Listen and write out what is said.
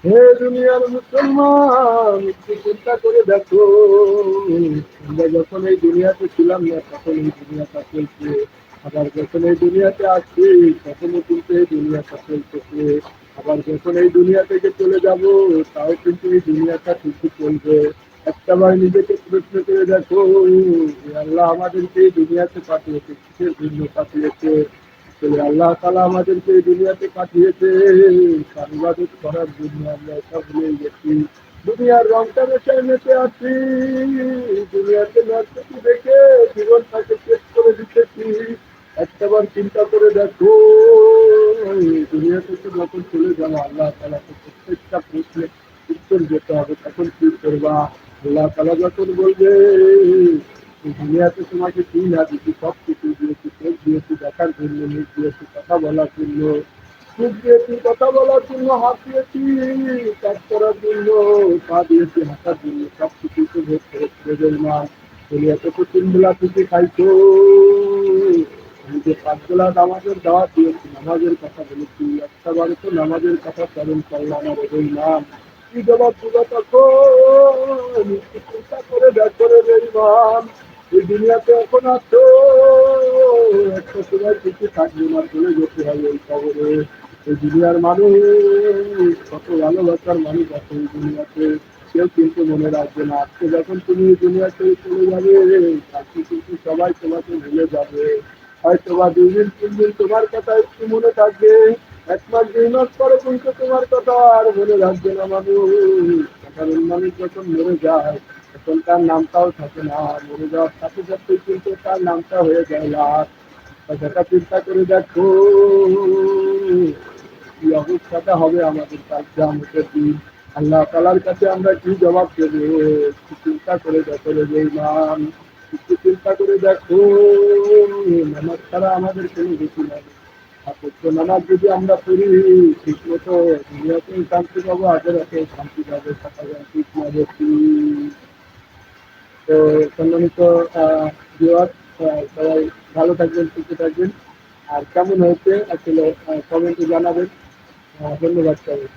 হে দুনিয়ার মুসলমান, একটু চিন্তা করে দেখো, আমরা যখন এই দুনিয়াতে ছিলাম না তখন এই দুনিয়াটা চলছে, আবার যখন এই দুনিয়াতে আসছি তখনও কিন্তু এই দুনিয়াটা চলতেছে, আবার যখন এই দুনিয়া থেকে চলে যাব তাও কিন্তু এই দুনিয়াটা ঠিকই চলবে। একটাবার নিজেকে প্রশ্ন করে দেখো, আল্লাহ আমাদেরকে এই দুনিয়াতে পাঠিয়েছে কিসের জন্য পাঠিয়েছে? আসলে আল্লাহ তাআলা আমাদেরকে এই দুনিয়াতে পাঠিয়েছে তার ইবাদত করার জন্য। আমরা এটা ভুলে গেছি, দুনিয়ার রং তামাশায় মেতে আছি, দুনিয়াতে নর্তকী দেখে জীবনটাকে শেষ করে দিতেছি। একটাবার চিন্তা করে দেখো, দুনিয়া থেকে যখন চলে যাবো আল্লাহ তাআলাকে প্রত্যেকটা প্রশ্নের উত্তর দিতে হবে, তখন কি করবা? আল্লাহ তাআলা যখন বলবে এই দুনিয়াতে তোমাকে কি না দিচ্ছি, সব কিছু দিয়েছি, চোখ দিয়েছি দেখার জন্য, মুখ দিয়েছি কথা বলার জন্য, মুখ দিয়েছি কথা বলার জন্য, হাত দিয়েছি কাজ করার জন্য, পা দিয়েছি হাঁটার জন্য, সব কিছুই তো ভেদ করে মা। তুমি এত তিন বেলা থেকে খাইছো, আমি যে পাঁচ বেলা নামাজের দাওয়াত দিয়েছি, নামাজের কথা বলেছি, একটা বারে তো নামাজের কথা স্মরণ করলাম আমার ওই নাম, কি জবাব দিল তখন? একটু চিন্তা করে দেখো রে বেঈমান, এই দুনিয়াতে এখন আছো, একটা সময় কিছু থাকবে না, চলে যেতে হবে এই খবরে। এই দুনিয়ার মানুষ, কত ভালোবাসার মানুষ আছে এই দুনিয়াতে, কেউ কিন্তু মনে রাখবে না। আজকে যখন তুমি এই দুনিয়া থেকে চলে যাবে, তাকে কিন্তু সবাই তোমাকে ভুলে যাবে। হয়তো বা 2 দিন 3 দিন তোমার কথা একটু মনে থাকবে, 1 মাস 2 মাস পরে কিন্তু তোমার কথা আর মনে রাখবে না মানুষ। সাধারণ মানুষ যখন মরে যায় তখন তার নামটাও থাকে না, মরে যাওয়ার সাথে সাথে কিন্তু তার নামটা হয়ে যায় লাশ। সেটা চিন্তা করে দেখো কি অবস্থাটা হবে আমাদের কাল কিয়ামতের দিন। আল্লাহ তাআলার কাছে আমরা কি জবাব দেবো? একটু চিন্তা করে দেখো রে বেঈমান, একটু চিন্তা করে দেখো, নামাজ ছাড়া আমাদের কোনো গতি নাই। অথচ নামাজ যদি আমরা পড়ি ঠিক মতো, দুনিয়াতেও শান্তি পাবো, আখিরাতেও শান্তি পাবো, সকালে ঠিক না দেখি। তো সম্মানিত ভিউয়ার, সবাই ভালো থাকবেন, সুস্থ থাকবেন। আর কেমন হয়েছে আসলে কমেন্টে জানাবেন। ধন্যবাদ সবাই।